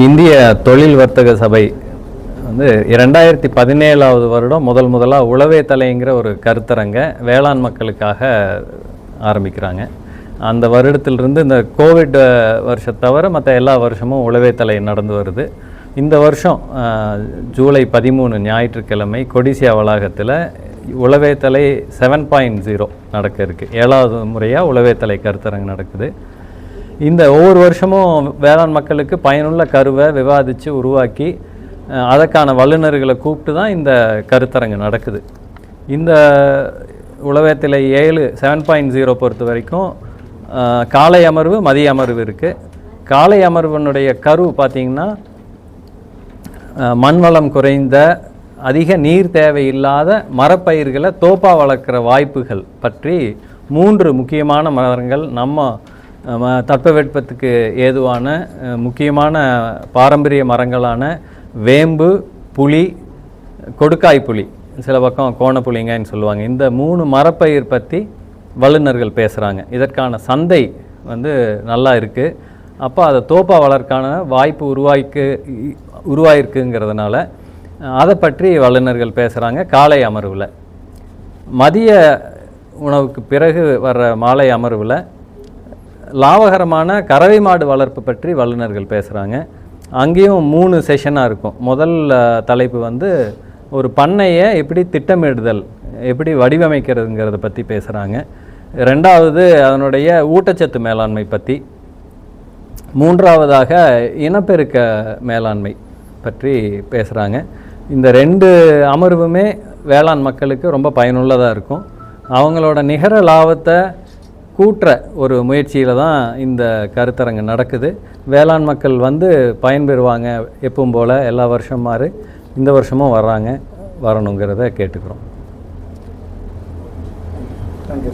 இந்திய தொழில் வர்த்தக சபை வந்து 2017 வருடம் முதலாக உழவே தலைங்கிற ஒரு கருத்தரங்க வேளாண் மக்களுக்காக ஆரம்பிக்கிறாங்க. அந்த வருடத்திலிருந்து இந்த கோவிட் வருஷத்தை தவிர மற்ற எல்லா வருஷமும் உழவே தலை நடந்து வருது. இந்த வருஷம் ஜூலை 13 ஞாயிற்றுக்கிழமை கொடிசியா வளாகத்தில் உழவே தலை 7.0 நடக்க இருக்குது. 7வது முறையாக உழவே தலை கருத்தரங்கு நடக்குது. இந்த ஒவ்வொரு வருஷமும் வேளாண் மக்களுக்கு பயனுள்ள கருவை விவாதித்து உருவாக்கி அதற்கான வல்லுநர்களை கூப்பிட்டு தான் இந்த கருத்தரங்கு நடக்குது. இந்த உழவே தலை 7.0 பொறுத்த வரைக்கும் காலை அமர்வு மதிய அமர்வு இருக்குது. காலை அமர்வனுடைய கரு பார்த்திங்கன்னா மண்வளம் குறைந்த அதிக நீர் தேவையில்லாத மரப்பயிர்களை தோப்பாக வளர்க்குற வாய்ப்புகள் பற்றி 3 முக்கியமான மரங்கள் நம்ம தட்பவெட்பத்துக்கு ஏதுவான முக்கியமான பாரம்பரிய மரங்களான வேம்பு, புளி, கொடுக்காய் புளி, சில பக்கம் கோணப்புளிங்கன்னு சொல்லுவாங்க. இந்த 3 மரப்பயிர் பற்றி வல்லுநர்கள் பேசுகிறாங்க. இதற்கான சந்தை வந்து நல்லா இருக்குது. அப்போ அதை தோப்பா வளர்க்கான வாய்ப்பு உருவாயிருக்குங்கிறதுனால அதை பற்றி வல்லுநர்கள் பேசுகிறாங்க காலை அமர்வில். மதிய உணவுக்கு பிறகு வர்ற மாலை அமர்வில் லாபகரமான கறவை மாடு வளர்ப்பு பற்றி வல்லுநர்கள் பேசுகிறாங்க. அங்கேயும் 3 செஷனாக இருக்கும். முதல் தலைப்பு வந்து ஒரு பண்ணையை எப்படி திட்டமிடுதல், எப்படி வடிவமைக்கிறதுங்கிறத பற்றி பேசுகிறாங்க. 2வது அதனுடைய ஊட்டச்சத்து மேலாண்மை பற்றி. 3வதாக இனப்பெருக்க மேலாண்மை பற்றி பேசுகிறாங்க. இந்த 2 அமர்வுமே வேளாண் மக்களுக்கு ரொம்ப பயனுள்ளதாக இருக்கும். அவங்களோட நிகர லாபத்தை கூட்டுற ஒரு முயற்சியில் தான் இந்த கருத்தரங்கு நடக்குது. வேளாண் மக்கள் வந்து பயன்பெறுவாங்க. எப்பவும் போல் எல்லா வருஷம் மாதிரி இந்த வருஷமும் வரணுங்கிறத கேட்டுக்கிறோம். தேங்க்யூ.